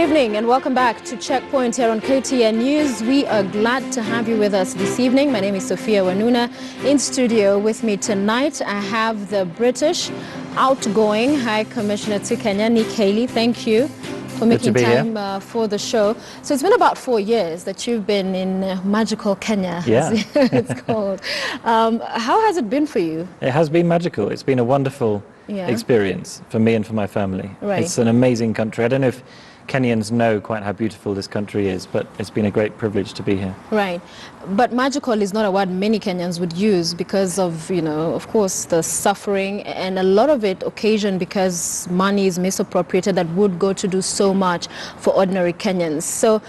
evening and welcome back to Checkpoint here on KTN News. We are glad to have you with us this evening. My name is Sophia Wanuna. In studio with me tonight, I have the British outgoing High Commissioner to Kenya, Nic Hailey. Thank you for making time for the show. So it's been about 4 years that you've been in magical Kenya, as it's called. How has it been for you? It has been magical. It's been a wonderful experience for me and for my family. Right. It's an amazing country. I don't know if Kenyans know quite how beautiful this country is, but it's been a great privilege to be here. Right. But magical is not a word many Kenyans would use because of, of course, the suffering, and a lot of it occasioned because money is misappropriated that would go to do so much for ordinary Kenyans. So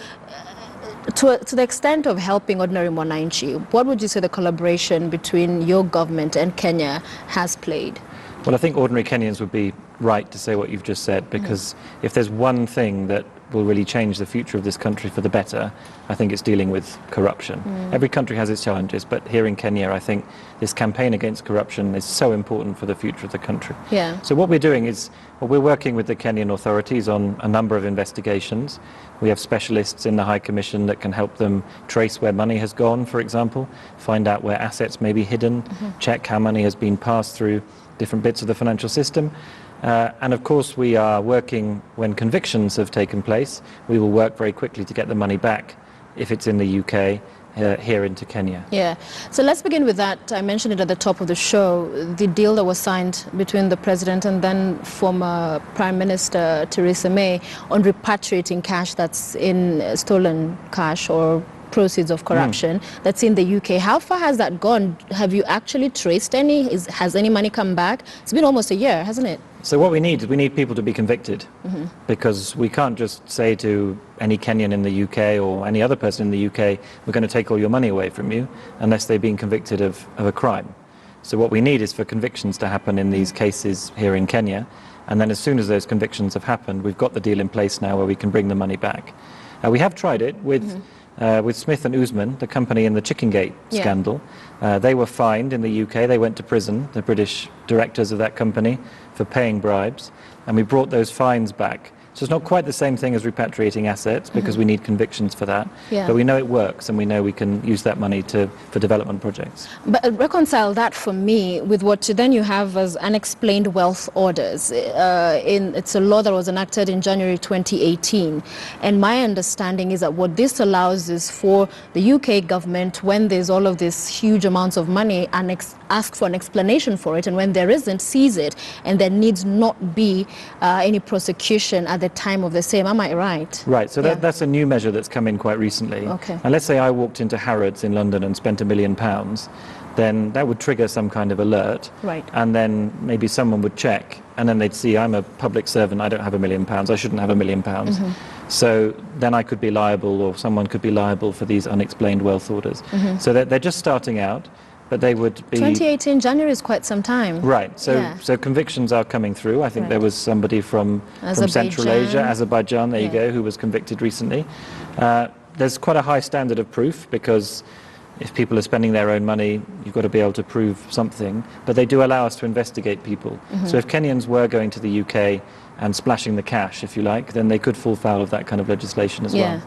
to the extent of helping ordinary Mwananchi, what would you say the collaboration between your government and Kenya has played? Well, I think ordinary Kenyans would be right to say what you've just said, because if there's one thing that will really change the future of this country for the better, I think it's dealing with corruption. Every country has its challenges, but here in Kenya, I think this campaign against corruption is so important for the future of the country. Yeah. So what we're doing is, we're working with the Kenyan authorities on a number of investigations. We have specialists in the High Commission that can help them trace where money has gone, for example, find out where assets may be hidden, check how money has been passed through different bits of the financial system. And of course, we are working when convictions have taken place. We will work very quickly to get the money back if it's in the UK, here into Kenya. Yeah. So let's begin with that. I mentioned it at the top of the show, the deal that was signed between the President and then former Prime Minister Theresa May on repatriating cash that's in stolen cash or proceeds of corruption that's in the UK. How far has that gone? Have you actually traced any? Has any money come back? It's been almost a year, hasn't it? So what we need is we need people to be convicted, because we can't just say to any Kenyan in the UK or any other person in the UK, we're going to take all your money away from you unless they've been convicted of a crime. So what we need is for convictions to happen in these cases here in Kenya, and then as soon as those convictions have happened, we've got the deal in place now where we can bring the money back. We have tried it with Smith and Usman, the company in the Chicken Gate scandal. They were fined in the UK. They went to prison, the British directors of that company, for paying bribes. And we brought those fines back. So it's not quite the same thing as repatriating assets, because we need convictions for that. But we know it works, and we know we can use that money for development projects. But reconcile that for me with what then you have as unexplained wealth orders. It's a law that was enacted in January 2018. And my understanding is that what this allows is for the UK government, when there's all of this huge amounts of money, and ask for an explanation for it. And when there isn't, seize it. And there needs not be any prosecution at the time of the same. Am I right? Right. So that's a new measure that's come in quite recently. Okay. And let's say I walked into Harrods in London and spent £1 million, then that would trigger some kind of alert. Right. And then maybe someone would check, and then they'd see I'm a public servant, I don't have £1 million, I shouldn't have £1 million. So then I could be liable, or someone could be liable for these unexplained wealth orders. So they're just starting out, but they would be... 2018, January is quite some time. Right, so convictions are coming through. I think there was somebody from Central Asia, Azerbaijan, there you go, who was convicted recently. There's quite a high standard of proof, because if people are spending their own money, you've got to be able to prove something. But they do allow us to investigate people. So if Kenyans were going to the UK and splashing the cash, if you like, then they could fall foul of that kind of legislation as well.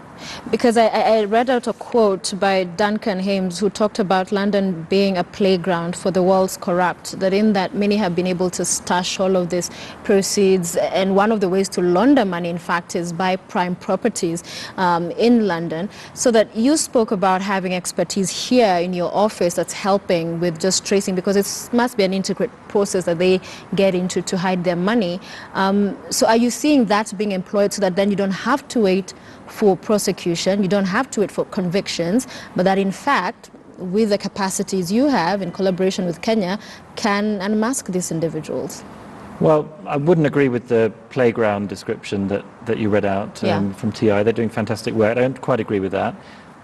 Because I read out a quote by Duncan Hames, who talked about London being a playground for the world's corrupt, that in that many have been able to stash all of these proceeds, and one of the ways to launder money, in fact, is buy prime properties in London. So that you spoke about having expertise here in your office that's helping with just tracing, because it must be an intricate process that they get into to hide their money. So are you seeing that being employed so that then you don't have to wait for prosecution, you don't have to wait for convictions, but that in fact, with the capacities you have in collaboration with Kenya, can unmask these individuals? Well, I wouldn't agree with the playground description that you read out from TI. They're doing fantastic work. I don't quite agree with that.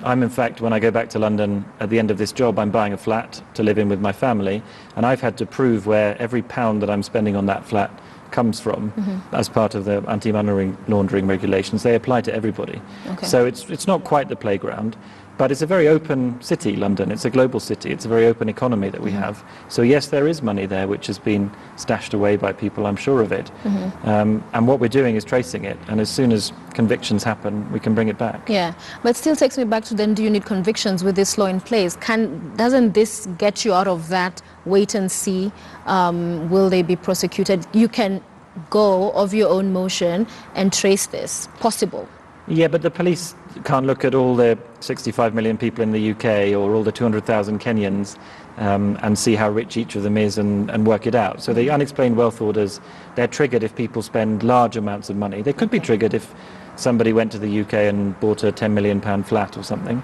I'm, in fact, when I go back to London at the end of this job, I'm buying a flat to live in with my family, and I've had to prove where every pound that I'm spending on that flat comes from as part of the anti-money laundering regulations. They apply to everybody. So it's not quite the playground. But it's a very open city, London. It's a global city. It's a very open economy that we have. So yes, there is money there which has been stashed away by people, I'm sure of it. And what we're doing is tracing it. And as soon as convictions happen, we can bring it back. Yeah, but still takes me back to then, do you need convictions with this law in place? Doesn't this get you out of that wait and see? Will they be prosecuted? You can go of your own motion and trace this. Possible. Yeah, but the police can't look at all the 65 million people in the UK or all the 200,000 Kenyans and see how rich each of them is and work it out. So the unexplained wealth orders, they're triggered if people spend large amounts of money. They could be triggered if somebody went to the UK and bought a £10 million flat or something.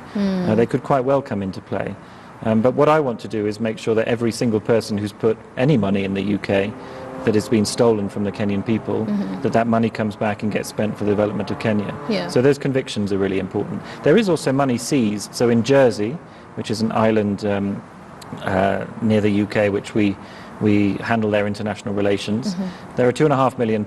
They could quite well come into play. But what I want to do is make sure that every single person who's put any money in the UK that has been stolen from the Kenyan people, that money comes back and gets spent for the development of Kenya. Yeah. So those convictions are really important. There is also money seized. So in Jersey, which is an island near the UK, which we handle their international relations, there are £2.5 million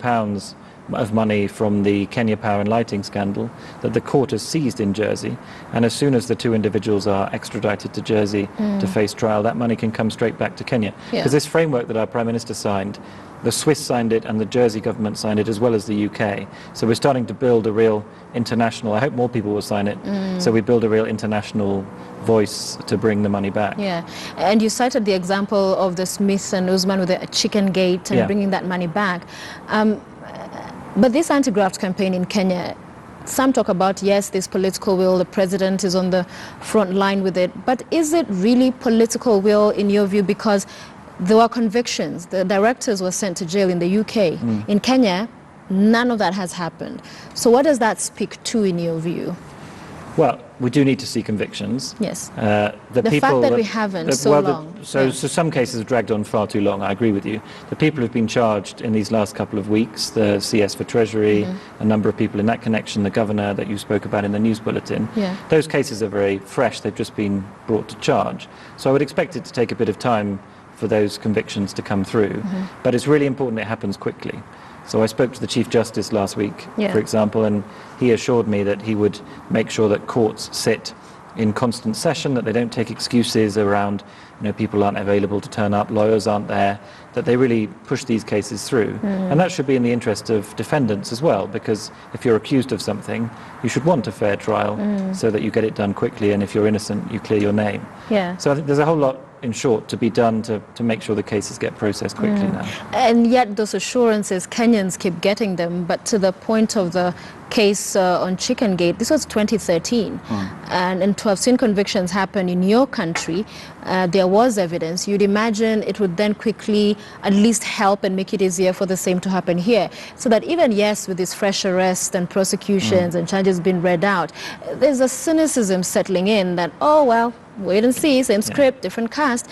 of money from the Kenya Power and Lighting scandal that the court has seized in Jersey. And as soon as the two individuals are extradited to Jersey to face trial, that money can come straight back to Kenya. Because this framework that our Prime Minister signed, the Swiss signed it and the Jersey government signed it, as well as the UK. So we're starting to build a real international, I hope more people will sign it, so we build a real international voice to bring the money back. Yeah, and you cited the example of the Smith and Usman with the chicken gate and bringing that money back. But this anti-graft campaign in Kenya, some talk about, yes, this political will, the president is on the front line with it, but is it really political will in your view? Because there were convictions, the directors were sent to jail in the UK. In Kenya, none of that has happened. So what does that speak to in your view? Well, we do need to see convictions. Yes. The fact that we haven't so long. So some cases have dragged on far too long, I agree with you. The people who've been charged in these last couple of weeks, the CS for Treasury, a number of people in that connection, the governor that you spoke about in the news bulletin, those cases are very fresh. They've just been brought to charge. So I would expect it to take a bit of time for those convictions to come through. But it's really important it happens quickly. So I spoke to the Chief Justice last week, for example, and he assured me that he would make sure that courts sit in constant session, that they don't take excuses around, people aren't available to turn up, lawyers aren't there, that they really push these cases through. And that should be in the interest of defendants as well, because if you're accused of something, you should want a fair trial so that you get it done quickly, and if you're innocent, you clear your name. So I think there's a whole lot, in short, to be done to make sure the cases get processed quickly now. And yet those assurances, Kenyans keep getting them, but to the point of the case on Chicken Gate, this was 2013, and to have seen convictions happen in your country, there was evidence. You'd imagine it would then quickly at least help and make it easier for the same to happen here, so that even, yes, with these fresh arrests and prosecutions and charges being read out, there's a cynicism settling in that, oh, well, wait and see, same script, different cast.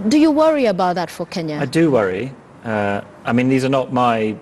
Do you worry about that for Kenya? I do worry. I mean, these are not my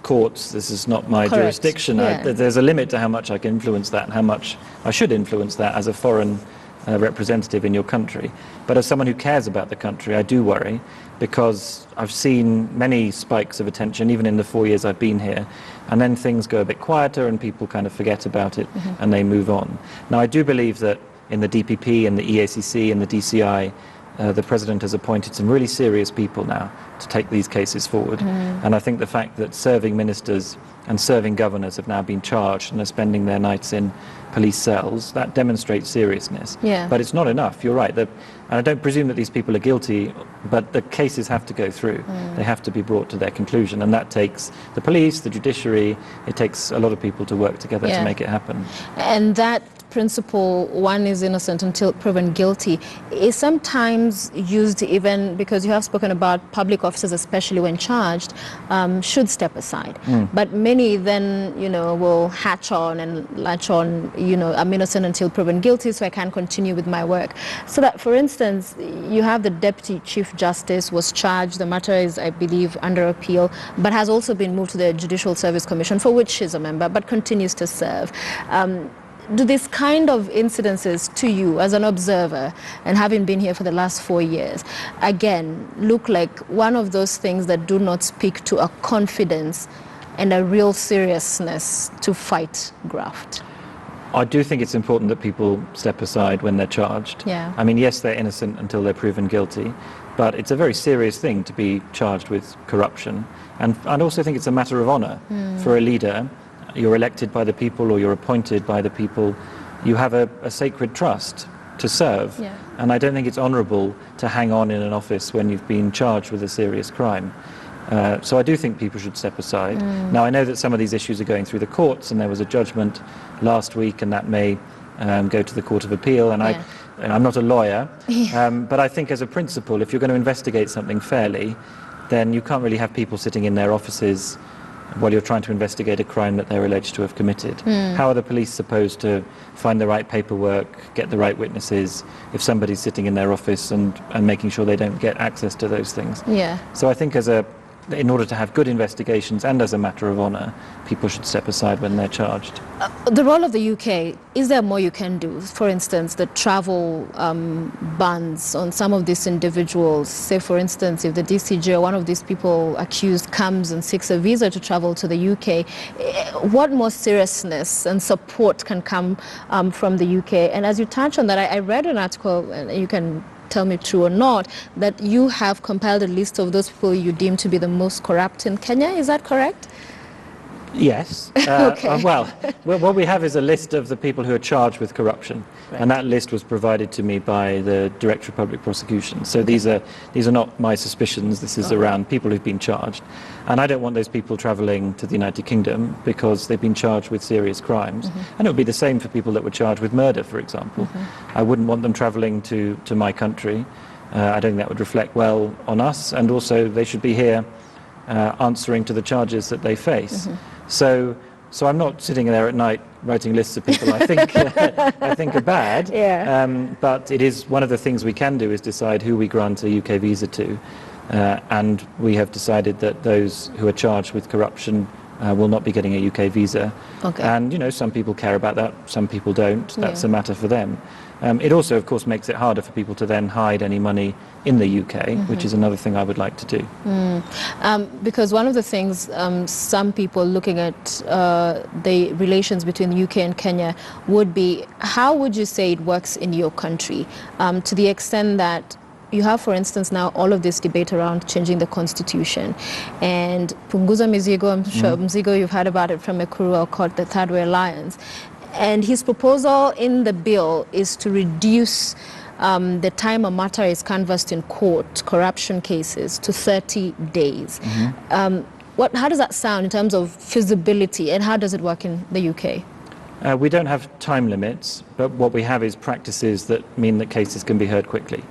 courts, this is not my jurisdiction. There's a limit to how much I can influence that and how much I should influence that as a foreign representative in your country. But as someone who cares about the country, I do worry, because I've seen many spikes of attention, even in the 4 years I've been here, and then things go a bit quieter and people kind of forget about it and they move on. Now, I do believe that in the DPP and the EACC and the DCI, the President has appointed some really serious people now to take these cases forward. And I think the fact that serving ministers and serving governors have now been charged and are spending their nights in police cells, that demonstrates seriousness. But it's not enough, you're right. And I don't presume that these people are guilty, but the cases have to go through. They have to be brought to their conclusion, and that takes the police, the judiciary, it takes a lot of people to work together to make it happen. And that principle, one is innocent until proven guilty, is sometimes used even because you have spoken about public officers, especially when charged, should step aside. But many then, will hatch on and latch on, I'm innocent until proven guilty, so I can't continue with my work. So that, for instance, you have the Deputy Chief Justice was charged, the matter is, I believe, under appeal, but has also been moved to the Judicial Service Commission, for which she's a member, but continues to serve. Do these kind of incidences to you as an observer, and having been here for the last 4 years, again, look like one of those things that do not speak to a confidence and a real seriousness to fight graft? I do think it's important that people step aside when they're charged. Yeah. I mean, yes, they're innocent until they're proven guilty, but it's a very serious thing to be charged with corruption. And I also think it's a matter of honour for a leader. You're elected by the people or you're appointed by the people. You have a sacred trust to serve. Yeah. And I don't think it's honourable to hang on in an office when you've been charged with a serious crime. So I do think people should step aside. Now, I know that some of these issues are going through the courts, and there was a judgment last week, and that may go to the Court of Appeal. And I'm not a lawyer, but I think as a principle, if you're going to investigate something fairly, then you can't really have people sitting in their offices while you're trying to investigate a crime that they're alleged to have committed. How are the police supposed to find the right paperwork, get the right witnesses, if somebody's sitting in their office and making sure they don't get access to those things? Yeah. So I think in order to have good investigations and as a matter of honour, people should step aside when they're charged. The role of the UK, is there more you can do? For instance, the travel bans on some of these individuals. Say, for instance, if the DCJ or one of these people accused comes and seeks a visa to travel to the UK, what more seriousness and support can come from the UK? And as you touch on that, I read an article, and you can tell me true or not, that you have compiled a list of those people you deem to be the most corrupt in Kenya. Is that correct? Yes. Okay. Well, what we have is a list of the people who are charged with corruption, Right. and that list was provided to me by the Director of Public Prosecution. So these are not my suspicions. This is around people who've been charged, and I don't want those people travelling to the United Kingdom because they've been charged with serious crimes. And it would be the same for people that were charged with murder, for example. I wouldn't want them travelling to my country. I don't think that would reflect well on us, and also they should be here answering to the charges that they face. So I'm not sitting there at night writing lists of people I think I think are bad. Yeah. But it is one of the things we can do is decide who we grant a UK visa to, and we have decided that those who are charged with corruption will not be getting a UK visa. Okay. And some people care about that, some people don't. That's a matter for them. It also, of course, makes it harder for people to then hide any money in the UK, which is another thing I would like to do. Because one of the things some people looking at the relations between the UK and Kenya would be, how would you say it works in your country, to the extent that you have, for instance, now all of this debate around changing the constitution, and Punguza Mizigo, I'm sure Mzigo, you've heard about it from Ekuru, called the Third Way Alliance. And his proposal in the bill is to reduce the time a matter is canvassed in court, corruption cases, to 30 days. How does that sound in terms of feasibility, and how does it work in the UK? We don't have time limits, but what we have is practices that mean that cases can be heard quickly.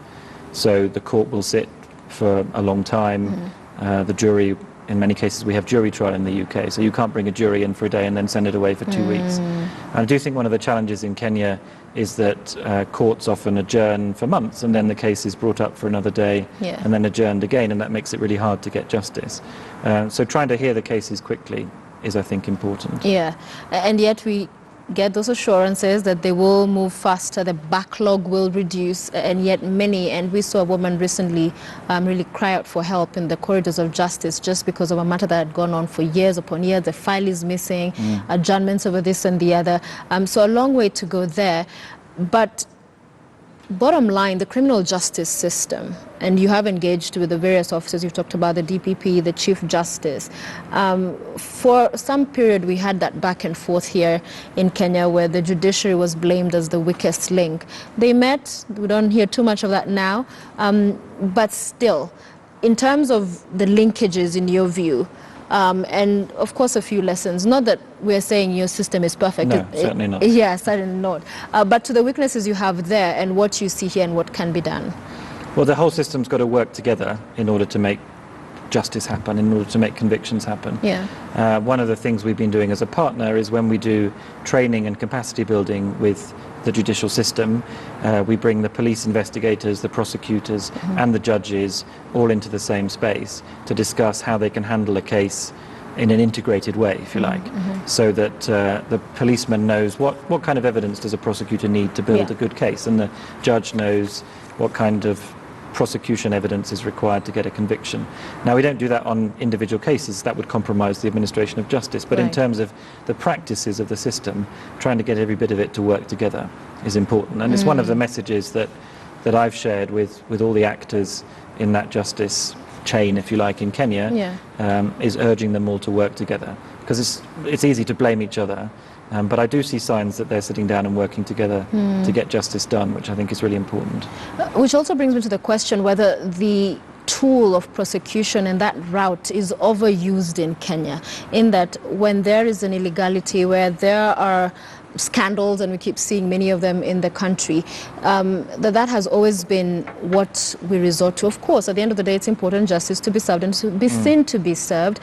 So the court will sit for a long time. The jury, in many cases, we have jury trial in the UK, so you can't bring a jury in for a day and then send it away for 2 weeks. And I do think one of the challenges in Kenya is that courts often adjourn for months, and then the case is brought up for another day and then adjourned again, and that makes it really hard to get justice. So trying to hear the cases quickly is, I think, important. Yeah, and yet we get those assurances that they will move faster, the backlog will reduce, and yet many, and we saw a woman recently really cry out for help in the corridors of justice just because of a matter that had gone on for years upon years. The file is missing, adjournments over this and the other. So a long way to go there. But bottom line, the criminal justice system, and you have engaged with the various officers, you've talked about the DPP, the Chief Justice. For some period, we had that back and forth here in Kenya where the judiciary was blamed as the weakest link. They met, we don't hear too much of that now, but still, in terms of the linkages in your view, and of course a few lessons, not that we're saying your system is perfect. No, certainly not. Yeah, certainly not. But to the weaknesses you have there and what you see here and what can be done. Well, the whole system's got to work together in order to make justice happen, in order to make convictions happen. Yeah. One of the things we've been doing as a partner is when we do training and capacity building with the judicial system, we bring the police investigators, the prosecutors and the judges all into the same space to discuss how they can handle a case in an integrated way, if you like, so that the policeman knows what kind of evidence does a prosecutor need to build a good case, and the judge knows what kind of prosecution evidence is required to get a conviction. Now, we don't do that on individual cases. That would compromise the administration of justice. But in terms of the practices of the system, trying to get every bit of it to work together is important. And it's one of the messages that I've shared with all the actors in that justice chain, if you like, in Kenya, is urging them all to work together. Because it's easy to blame each other. But I do see signs that they're sitting down and working together to get justice done, which I think is really important. Which also brings me to the question whether the tool of prosecution and that route is overused in Kenya, in that when there is an illegality, where there are scandals, and we keep seeing many of them in the country, that has always been what we resort to. Of course, at the end of the day, it's important justice to be served and to be seen to be served.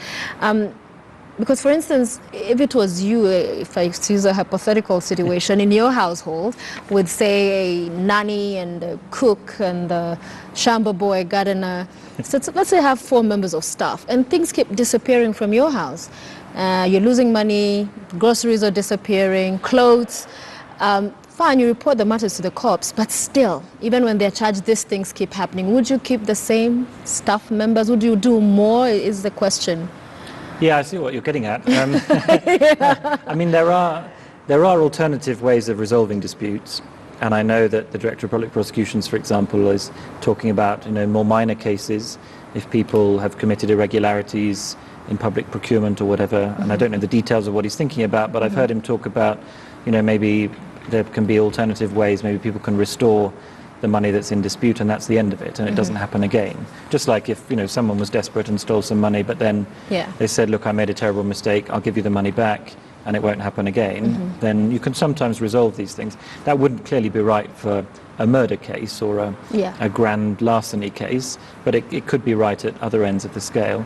Because, for instance, if it was you, if I use a hypothetical situation, in your household with, say, a nanny and a cook and a shamba boy, gardener, so let's say have 4 members of staff, and things keep disappearing from your house. You're losing money, groceries are disappearing, clothes. Fine, you report the matters to the cops, but still, even when they're charged, these things keep happening. Would you keep the same staff members? Would you do more, is the question. Yeah, I see what you're getting at. I mean, there are alternative ways of resolving disputes, and I know that the Director of Public Prosecutions, for example, is talking about more minor cases if people have committed irregularities in public procurement or whatever. And I don't know the details of what he's thinking about, but I've heard him talk about, maybe there can be alternative ways. Maybe people can restore the money that's in dispute, and that's the end of it, and it doesn't happen again. Just like if someone was desperate and stole some money, but then they said, look, I made a terrible mistake, I'll give you the money back, and it won't happen again, then you can sometimes resolve these things. That wouldn't clearly be right for a murder case or a grand larceny case, but it could be right at other ends of the scale.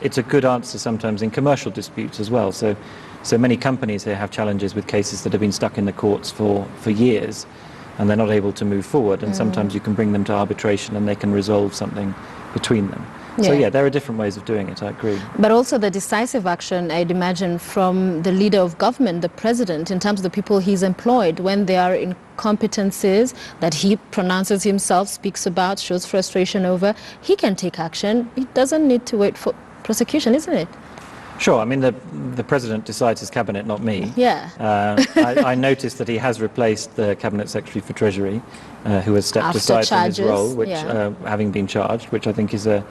It's a good answer sometimes in commercial disputes as well. So many companies here have challenges with cases that have been stuck in the courts for years, and they're not able to move forward, and sometimes you can bring them to arbitration and they can resolve something between them. So there are different ways of doing it, I agree. But also the decisive action, I'd imagine, from the leader of government, the president, in terms of the people he's employed, when there are incompetencies that he pronounces himself, speaks about, shows frustration over, he can take action. He doesn't need to wait for prosecution, isn't it? Sure. I mean, the president decides his cabinet, not me. Yeah. I noticed that he has replaced the cabinet secretary for Treasury, who has stepped aside from his role, which, having been charged, which I think is a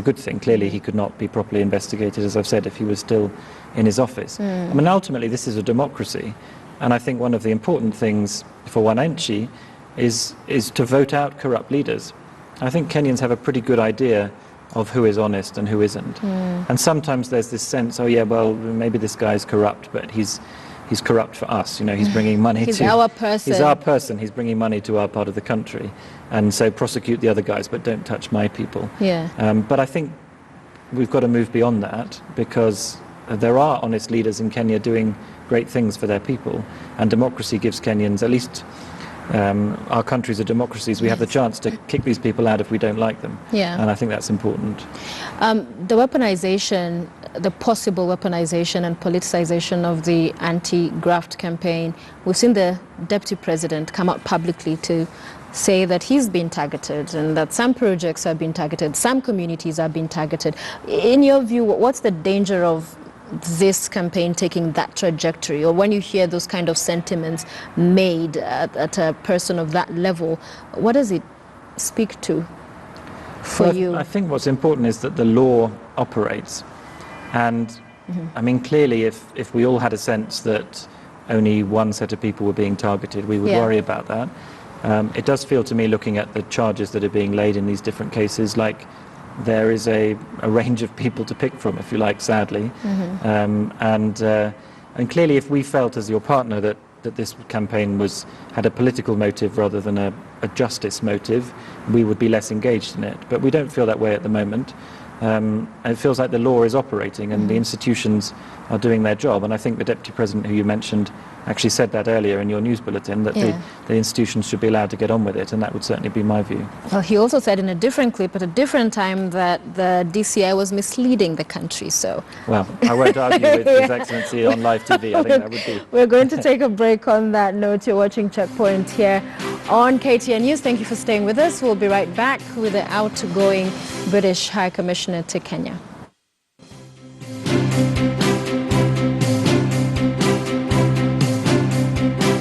good thing. Clearly, he could not be properly investigated, as I've said, if he was still in his office. I mean, ultimately, this is a democracy, and I think one of the important things for Wananchi is to vote out corrupt leaders. I think Kenyans have a pretty good idea of who is honest and who isn't. And sometimes there's this sense, oh yeah, well, maybe this guy's corrupt, but he's corrupt for us. He's bringing money he's our person. He's our person. He's bringing money to our part of the country. And so prosecute the other guys, but don't touch my people. But I think we've got to move beyond that, because there are honest leaders in Kenya doing great things for their people. And democracy gives Kenyans, at least our countries are democracies, we have the chance to kick these people out if we don't like them. And I think that's important. The weaponization, the possible weaponization and politicization of the anti-graft campaign, we've seen the deputy president come out publicly to say that he's been targeted and that some projects have been targeted, some communities have been targeted. In your view, what's the danger of this campaign taking that trajectory, or when you hear those kind of sentiments made at a person of that level, what does it speak to for you? I think what's important is that the law operates, and I mean, clearly if we all had a sense that only one set of people were being targeted, we would worry about that. It does feel to me, looking at the charges that are being laid in these different cases, like there is a range of people to pick from, if you like, sadly. And clearly, if we felt as your partner that this campaign had a political motive rather than a justice motive, we would be less engaged in it. But we don't feel that way at the moment. And it feels like the law is operating and the institutions are doing their job. And I think the Deputy President, who you mentioned, actually said that earlier in your news bulletin, that the institutions should be allowed to get on with it, and that would certainly be my view. Well, he also said in a different clip at a different time that the DCI was misleading the country, so... Well, I won't argue with His Excellency on live TV. I think that would be... We're going to take a break on that note. You're watching Checkpoint here on KTN News. Thank you for staying with us. We'll be right back with the outgoing British High Commissioner to Kenya.